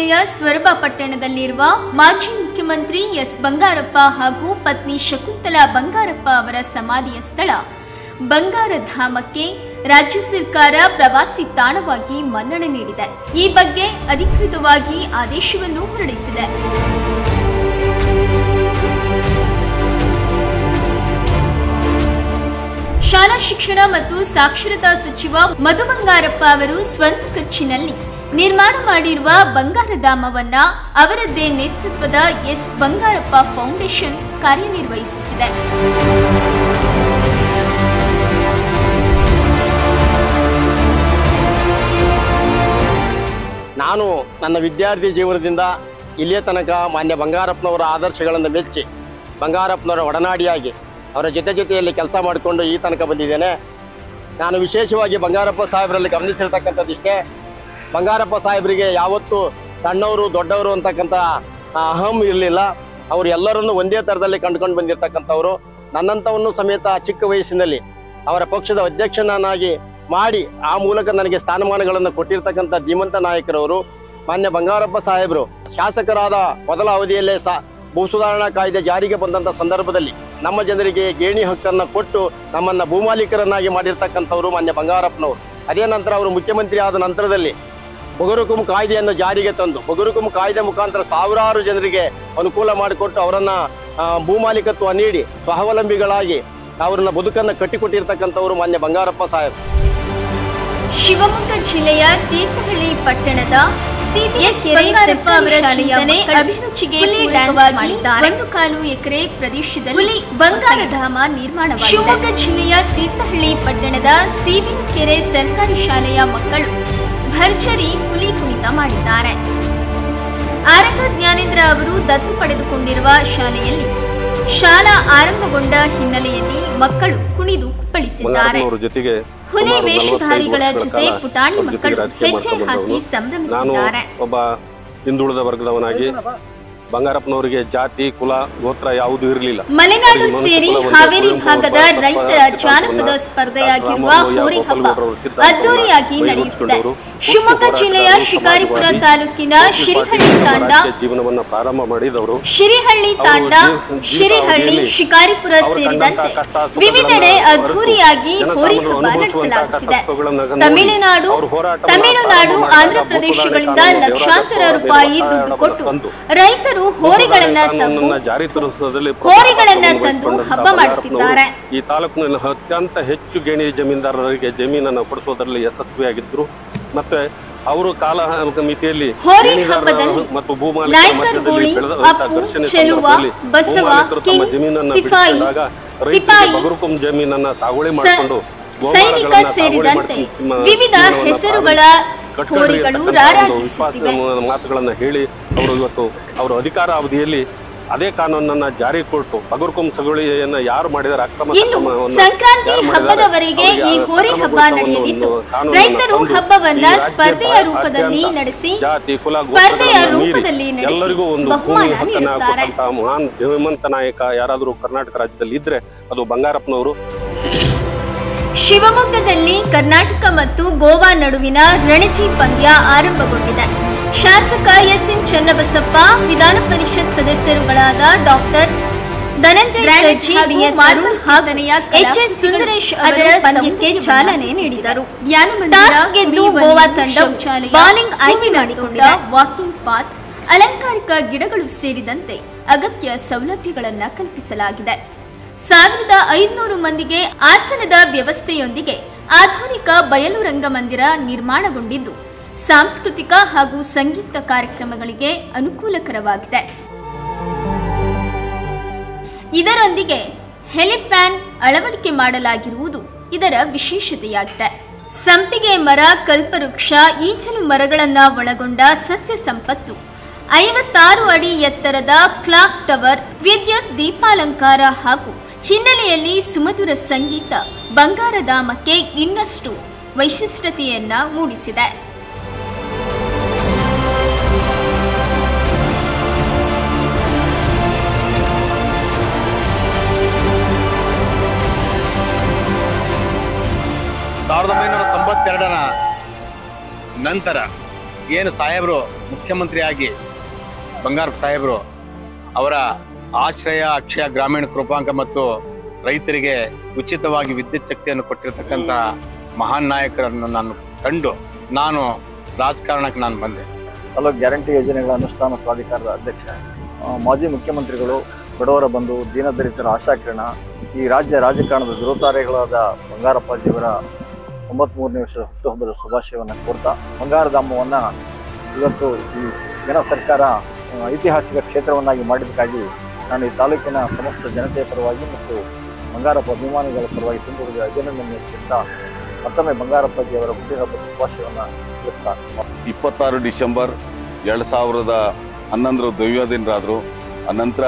ಜಿಲ್ಲೆಯ ಸ್ವರಬ ಪಟ್ಟಣದಲ್ಲಿರುವ ಮಾಜಿ ಮುಖ್ಯಮಂತ್ರಿ ಎಸ್ ಬಂಗಾರಪ್ಪ ಹಾಗೂ ಪತ್ನಿ ಶಕುಂತಲಾ ಬಂಗಾರಪ್ಪ ಅವರ ಸಮಾಧಿಯ ಸ್ಥಳ ಬಂಗಾರಧಾಮಕ್ಕೆ ರಾಜ್ಯ ಸರ್ಕಾರ ಪ್ರವಾಸಿ ತಾಣವಾಗಿ ಮನ್ನಣೆ ನೀಡಿದೆ. ಈ ಬಗ್ಗೆ ಅಧಿಕೃತವಾಗಿ ಆದೇಶವನ್ನು ಹೊರಡಿಸಿದೆ. ಶಾಲಾ ಶಿಕ್ಷಣ ಮತ್ತು ಸಾಕ್ಷರತಾ ಸಚಿವ ಮಧು ಬಂಗಾರಪ್ಪ ಅವರು ಸ್ವಂತ ಖರ್ಚಿನಲ್ಲಿ ನಿರ್ಮಾಣ ಮಾಡಿರುವ ಬಂಗಾರಧಾಮವನ್ನ ಅವರದ್ದೇ ನೇತೃತ್ವದ ಎಸ್ ಬಂಗಾರಪ್ಪ ಫೌಂಡೇಶನ್ ಕಾರ್ಯನಿರ್ವಹಿಸುತ್ತಿದೆ. ನಾನು ನನ್ನ ವಿದ್ಯಾರ್ಥಿ ಜೀವನದಿಂದ ಇಲ್ಲಿಯ ತನಕ ಮಾನ್ಯ ಬಂಗಾರಪ್ಪನವರ ಆದರ್ಶಗಳನ್ನು ಮೆಚ್ಚಿ ಬಂಗಾರಪ್ಪನವರ ಒಡನಾಡಿಯಾಗಿ ಅವರ ಜೊತೆಯಲ್ಲಿ ಕೆಲಸ ಮಾಡಿಕೊಂಡು ಈ ತನಕ ಬಂದಿದ್ದೇನೆ. ನಾನು ವಿಶೇಷವಾಗಿ ಬಂಗಾರಪ್ಪ ಸಾಹೇಬರಲ್ಲಿ ಗಮನಿಸಿರ್ತಕ್ಕಂಥದ್ದಿಷ್ಟೇ, ಬಂಗಾರಪ್ಪ ಸಾಹೇಬರಿಗೆ ಯಾವತ್ತೂ ಸಣ್ಣವರು ದೊಡ್ಡವರು ಅಂತಕ್ಕಂಥ ಅಹಂ ಇರಲಿಲ್ಲ. ಅವರು ಎಲ್ಲರನ್ನು ಒಂದೇ ಥರದಲ್ಲಿ ಕಂಡುಕೊಂಡು ಬಂದಿರತಕ್ಕಂಥವ್ರು. ನನ್ನಂಥವನ್ನು ಸಮೇತ ಚಿಕ್ಕ ವಯಸ್ಸಿನಲ್ಲಿ ಅವರ ಪಕ್ಷದ ಅಧ್ಯಕ್ಷನನ್ನಾಗಿ ಮಾಡಿ ಆ ಮೂಲಕ ನನಗೆ ಸ್ಥಾನಮಾನಗಳನ್ನು ಕೊಟ್ಟಿರ್ತಕ್ಕಂಥ ಧೀಮಂತ ನಾಯಕರವರು ಮಾನ್ಯ ಬಂಗಾರಪ್ಪ ಸಾಹೇಬರು ಶಾಸಕರಾದ ಮೊದಲ ಅವಧಿಯಲ್ಲೇ ಭೂ ಸುಧಾರಣಾ ಕಾಯ್ದೆ ಜಾರಿಗೆ ಬಂದಂಥ ಸಂದರ್ಭದಲ್ಲಿ ನಮ್ಮ ಜನರಿಗೆ ಗೇಣಿ ಹಕ್ಕನ್ನು ಕೊಟ್ಟು ನಮ್ಮನ್ನು ಭೂಮಾಲೀಕರನ್ನಾಗಿ ಮಾಡಿರ್ತಕ್ಕಂಥವ್ರು ಮಾನ್ಯ ಬಂಗಾರಪ್ಪನವರು. ಅದೇ ನಂತರ ಅವರು ಮುಖ್ಯಮಂತ್ರಿ ಆದ ನಂತರದಲ್ಲಿ ಬಗರುಕುಂ ಕಾಯ್ದೆಯನ್ನು ಜಾರಿಗೆ ತಂದು ಬಗರುಕುಂ ಕಾಯ್ದೆ ಮುಖಾಂತರ ಸಾವಿರಾರು ಜನರಿಗೆ ಅನುಕೂಲ ಮಾಡಿಕೊಟ್ಟು ಅವರನ್ನು ಭೂಮಾಲೀಕತ್ವ ನೀಡಿ ಸ್ವಾವಲಂಬಿಗಳಾಗಿ ಅವರನ್ನ ಬದುಕನ್ನು ಕಟ್ಟಿಕೊಟ್ಟಿರ್ತಕ್ಕಂಥವ್ರು ಮಾನ್ಯ ಬಂಗಾರಪ್ಪ ಸಾಹೇಬ್. ಶಿವಮೊಗ್ಗ ಜಿಲ್ಲೆಯ ತೀರ್ಥಹಳ್ಳಿ ಪಟ್ಟಣದ ಸಿಬಿಎಸ್ ಅಭಿರುಚಿಗೆ ಪೂರಕವಾಗಿ 1.25 ಎಕರೆ ಪ್ರದೇಶದಲ್ಲಿ ಬಂಗಾರಧಾಮ ನಿರ್ಮಾಣವಾಗಿದೆ. ಶಿವಮೊಗ್ಗ ಜಿಲ್ಲೆಯ ತೀರ್ಥಹಳ್ಳಿ ಪಟ್ಟಣದ ಸಿಬಿಕೆರೆ ಸರ್ಕಾರಿ ಶಾಲೆಯ ಮಕ್ಕಳು ಭರ್ಜರಿ ಹುಲಿ ಕುಣಿತ ಮಾಡಿದ್ದಾರೆ. ಆರಂಗ ಜ್ಞಾನೇಂದ್ರ ಅವರು ದತ್ತು ಪಡೆದುಕೊಂಡಿರುವ ಶಾಲೆಯಲ್ಲಿ ಶಾಲಾ ಆರಂಭಗೊಂಡ ಹಿನ್ನೆಲೆಯಲ್ಲಿ ಮಕ್ಕಳು ಕುಣಿದು ಕುಪ್ಪಳಿಸಿದ್ದಾರೆ. ಹುಲಿ ವೇಷಧಾರಿಗಳ ಜೊತೆ ಪುಟಾಣಿ ಮಕ್ಕಳು ಹೆಜ್ಜೆ ಹಾಕಿ ಸಂಭ್ರಮಿಸಿದ್ದಾರೆ. ಒಬ್ಬ ಹಿಂದುಳಿದ ವರ್ಗದವನಾಗಿ ಬಂಗಾರಪ್ಪನವರಿಗೆ ಜಾತಿ ಕುಲ ಗೋತ್ರ ಯಾವುದೂ ಇರಲಿಲ್ಲ. ಮಲೆನಾಡು ಸೇರಿ ಹಾವೇರಿ ಭಾಗದ ರೈತರ ಜಾನಪದ ಸ್ಪರ್ಧೆಯಾಗಿರುವ ಹೋರಿ ಹಬ್ಬ ಅದ್ದೂರಿಯಾಗಿ ನಡೆಯುತ್ತಿದೆ. ಶಿವಮೊಗ್ಗ ಜಿಲ್ಲೆಯ ಶಿಕಾರಿಪುರ ತಾಲೂಕಿನ ಶಿರಿಹಳ್ಳಿ ತಾಂಡ ಜೀವನವನ್ನು ಪ್ರಾರಂಭ ಮಾಡಿದವರು ಶಿರಿಹಳ್ಳಿ ತಾಂಡ ಶಿರಿಹಳ್ಳಿ ಶಿಕಾರಿಪುರ ಸೇರಿದಂತೆ ವಿವಿಧೆಡೆ ಅದ್ದೂರಿಯಾಗಿ ಹೋರಿ ಹಬ್ಬ ನಡೆಸಲಾಗುತ್ತಿದೆ. ತಮಿಳುನಾಡು ಆಂಧ್ರಪ್ರದೇಶಗಳಿಂದ ಲಕ್ಷಾಂತರ ರೂಪಾಯಿ ದುಡ್ಡು ಕೊಟ್ಟು ರೈತರು ಹೋರಿಗಳನ್ನ ತಂದು ಹಬ್ಬ ಮಾಡುತ್ತಿದ್ದಾರೆ. ಈ ತಾಲೂಕಿನಲ್ಲಿ ಅತ್ಯಂತ ಹೆಚ್ಚು ಗೇಣಿ ಜಮೀನ್ದಾರರಿಗೆ ಜಮೀನನ್ನು ಕೊಡಿಸುವುದರಲ್ಲಿ ಯಶಸ್ವಿಯಾಗಿದ್ದರು. ಮತ್ತೆ ಅವರು ಕಾಲ ಮಿತಿಯಲ್ಲಿ ಹೋರಿ ಹಬ್ಬದಲ್ಲಿ ನಾಯ್ಕರ್ ಗೋಳಿ, ಅಪ್ಪು, ಚೆಲುವ, ಬಸವ, ಸಿಪಾಯಿ, ಜಮೀನನ್ನ ಸಾಗುವಳಿ ಮಾಡಿಕೊಂಡು ಸೈನಿಕ ಸೇರಿದಂತೆ ವಿವಿಧ ಹೆಸರುಗಳ ಹೋರಿಗಳು ರಾರಾಜಿಸುತ್ತಿವೆ. ಮಾತುಗಳನ್ನು ಹೇಳಿ ಅವರು ಇವತ್ತು ಅವರ ಅಧಿಕಾರ ಅವಧಿಯಲ್ಲಿ ಅದೇ ಕಾನೂನನ್ನ ಜಾರಿ ಕೊಟ್ಟು ಬಗರ್ಕುಂ ಸಗುಳಿಯನ್ನು ಯಾರು ಮಾಡಿದರೆ ಇನ್ನು ಸಂಕ್ರಾಂತಿ ಹಬ್ಬದವರೆಗೆ ಈ ಹೋರಿ ಹಬ್ಬ ನಡೆಯಲಿದ್ದು ರೈತರು ಹಬ್ಬವನ್ನ ಸ್ಪರ್ಧೆಯ ರೂಪದಲ್ಲಿ ನಡೆಸಿ ಎಲ್ಲರಿಗೂ ಒಂದು ಭೂಮಿ ಹಕ್ಕನ್ನು ಕೊಟ್ಟಂತಹ ಮಹಾನ್ ಧೀಮಂತ ನಾಯಕ ಯಾರಾದರೂ ಕರ್ನಾಟಕ ರಾಜ್ಯದಲ್ಲಿ ಇದ್ರೆ ಅದು ಬಂಗಾರಪ್ಪನವರು. ಶಿವಮೊಗ್ಗದಲ್ಲಿ ಕರ್ನಾಟಕ ಮತ್ತು ಗೋವಾ ನಡುವಿನ ರಣಜಿ ಪಂದ್ಯ ಆರಂಭಗೊಂಡಿದೆ. ಶಾಸಕ ಎಸ್.ಎಂ. ಚನ್ನಬಸಪ್ಪ, ವಿಧಾನ ಪರಿಷತ್ ಸದಸ್ಯರುಗಳಾದ ಡಾಕ್ಟರ್ ಧನಂಜಯ ಸರ್ಜಿ, ಎಚ್.ಎಸ್. ಸುಂದರೇಶ್ ಅದರ ಪಂದ್ಯಕ್ಕೆ ಚಾಲನೆ ನೀಡಿದರು. ಟಾಸ್ ಗೆದ್ದು ಗೋವಾ ತಂಡ ಬೌಲಿಂಗ್ ಆಯ್ಕೆ ಮಾಡಿಕೊಂಡಿದೆ. ವಾಕಿಂಗ್ ಪಾತ್, ಅಲಂಕಾರಿಕ ಗಿಡಗಳು ಸೇರಿದಂತೆ ಅಗತ್ಯ ಸೌಲಭ್ಯಗಳನ್ನು ಕಲ್ಪಿಸಲಾಗಿದೆ. 1500 ಮಂದಿಗೆ ಆಸನದ ವ್ಯವಸ್ಥೆಯೊಂದಿಗೆ ಆಧುನಿಕ ಬಯಲು ರಂಗಮಂದಿರ ನಿರ್ಮಾಣಗೊಂಡಿದ್ದು ಸಾಂಸ್ಕೃತಿಕ ಹಾಗೂ ಸಂಗೀತ ಕಾರ್ಯಕ್ರಮಗಳಿಗೆ ಅನುಕೂಲಕರವಾಗಿದೆ. ಇದರೊಂದಿಗೆ ಹೆಲಿಪ್ಯಾಡ್ ಅಳವಡಿಕೆ ಮಾಡಲಾಗಿರುವುದು ಇದರ ವಿಶೇಷತೆಯಾಗಿದೆ. ಸಂಪಿಗೆ ಮರ, ಕಲ್ಪವೃಕ್ಷ, ಈಚಲು ಮರಗಳನ್ನು ಒಳಗೊಂಡ ಸಸ್ಯ ಸಂಪತ್ತು, 56 ಅಡಿ ಎತ್ತರದ ಕ್ಲಾಕ್ ಟವರ್, ವಿದ್ಯುತ್ ದೀಪಾಲಂಕಾರ ಹಾಗೂ ಹಿನ್ನೆಲೆಯಲ್ಲಿ ಸುಮಧುರ ಸಂಗೀತ ಬಂಗಾರಧಾಮಕ್ಕೆ ಇನ್ನಷ್ಟು ವೈಶಿಷ್ಟ್ಯತೆಯನ್ನ ಮೂಡಿಸಿದೆ. ರ ನಂತರ ಏನು ಸಾಹೇಬರು ಮುಖ್ಯಮಂತ್ರಿಯಾಗಿ ಬಂಗಾರಪ್ಪ ಸಾಹೇಬರು ಅವರ ಆಶ್ರಯ ಅಕ್ಷಯ ಗ್ರಾಮೀಣ ಕೃಪಾಂಕ ಮತ್ತು ರೈತರಿಗೆ ಉಚಿತವಾಗಿ ವಿದ್ಯುತ್ ಶಕ್ತಿಯನ್ನು ಕೊಟ್ಟಿರತಕ್ಕಂಥ ಮಹಾನ್ ನಾಯಕರನ್ನು ನಾನು ಕಂಡು ನಾನು ರಾಜಕಾರಣಕ್ಕೆ ನಾನು ಬಂದೆ. ಹಲವು ಗ್ಯಾರಂಟಿ ಯೋಜನೆಗಳ ಅನುಷ್ಠಾನ ಪ್ರಾಧಿಕಾರದ ಅಧ್ಯಕ್ಷ, ಮಾಜಿ ಮುಖ್ಯಮಂತ್ರಿಗಳು, ಬಡವರ ಬಂಧು, ದೀನದಲಿತರ ಆಶಾಕಿರಣ, ಈ ರಾಜ್ಯ ರಾಜಕಾರಣದ ಧ್ರುವತಾರೆಗಳಾದ ಬಂಗಾರಪ್ಪಾಜಿಯವರ 93ನೇ ವರ್ಷ ಹುಟ್ಟುಹಬ್ಬದ ಶುಭಾಶಯವನ್ನು ಕೋರ್ತಾ ಬಂಗಾರಧಾಮವನ್ನು ಇವತ್ತು ಈ ಜನ ಸರ್ಕಾರ ಐತಿಹಾಸಿಕ ಕ್ಷೇತ್ರವನ್ನಾಗಿ ಮಾಡಿದ್ದಕ್ಕಾಗಿ ನಾನು ಈ ತಾಲೂಕಿನ ಸಮಸ್ತ ಜನತೆಯ ಪರವಾಗಿ ಮತ್ತು ಬಂಗಾರಪ್ಪ ಅಭಿಮಾನಿಗಳ ಪರವಾಗಿ ತುಂಬುವುದು ಅಭಿನಂದನೆ ಸಲ್ಲಿಸ್ತಾ ಮತ್ತೊಮ್ಮೆ ಬಂಗಾರಪ್ಪಾಜಿಯವರ ಹುಟ್ಟುಹಬ್ಬದ ಶುಭಾಶಯವನ್ನು ತಿಳಿಸ್ತಾ 26 ಡಿಸೆಂಬರ್ 2011 ದೈವಾಧೀನರಾದರು. ಅನಂತರ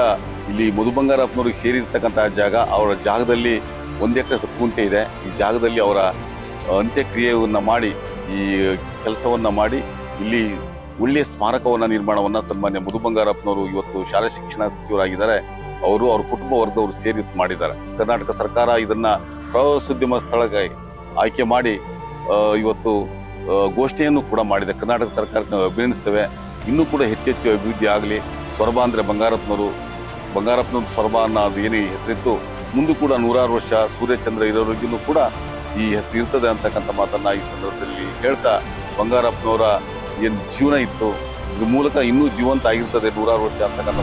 ಇಲ್ಲಿ ಮಧು ಬಂಗಾರಪ್ಪನವ್ರಿಗೆ ಸೇರಿರ್ತಕ್ಕಂಥ ಜಾಗ, ಅವರ ಜಾಗದಲ್ಲಿ 1 ಎಕರೆ 10 ಗುಂಟೆ ಇದೆ. ಈ ಜಾಗದಲ್ಲಿ ಅವರ ಅಂತ್ಯಕ್ರಿಯೆಯನ್ನು ಮಾಡಿ ಈ ಕೆಲಸವನ್ನು ಮಾಡಿ ಇಲ್ಲಿ ಒಳ್ಳೆಯ ಸ್ಮಾರಕವನ್ನು ನಿರ್ಮಾಣವನ್ನು ಸನ್ಮಾನ್ಯ ಮಧು ಬಂಗಾರಪ್ಪನವರು ಇವತ್ತು ಶಾಲಾ ಶಿಕ್ಷಣ ಸಚಿವರಾಗಿದ್ದಾರೆ. ಅವರು ಅವ್ರ ಕುಟುಂಬ ವರ್ಗದವರು ಸೇರಿ ಮಾಡಿದ್ದಾರೆ. ಕರ್ನಾಟಕ ಸರ್ಕಾರ ಇದನ್ನ ಪ್ರವಾಸೋದ್ಯಮ ಸ್ಥಳಕ್ಕೆ ಆಯ್ಕೆ ಮಾಡಿ ಇವತ್ತು ಗೋಷ್ಠಿಯನ್ನು ಕೂಡ ಮಾಡಿದೆ. ಕರ್ನಾಟಕ ಸರ್ಕಾರಕ್ಕೆ ನಾವು ಅಭಿನಂದಿಸ್ತೇವೆ. ಇನ್ನೂ ಕೂಡ ಹೆಚ್ಚೆಚ್ಚು ಅಭಿವೃದ್ಧಿ ಆಗಲಿ. ಸೊರಬ ಅಂದರೆ ಬಂಗಾರಪ್ಪನವ್ರ ಸೊರಬ ಅನ್ನೋದು ಏನೇ ಹೆಸರಿತ್ತು, ಮುಂದೆ ಕೂಡ 100 ವರ್ಷ ಸೂರ್ಯಚಂದ್ರ ಇರೋರಿಗೂ ಕೂಡ ಈ ಹೆಸರು ಇರ್ತದೆ ಅಂತಕ್ಕಂಥ ಮಾತನ್ನ ಈ ಸಂದರ್ಭದಲ್ಲಿ ಹೇಳ್ತಾ, ಬಂಗಾರಪ್ಪನವರ ಏನು ಜೀವನ ಇತ್ತು ಇದ್ರ ಮೂಲಕ ಇನ್ನೂ ಜೀವಂತ ಆಗಿರ್ತದೆ 100 ವರ್ಷ ಅಂತಕ್ಕಂಥ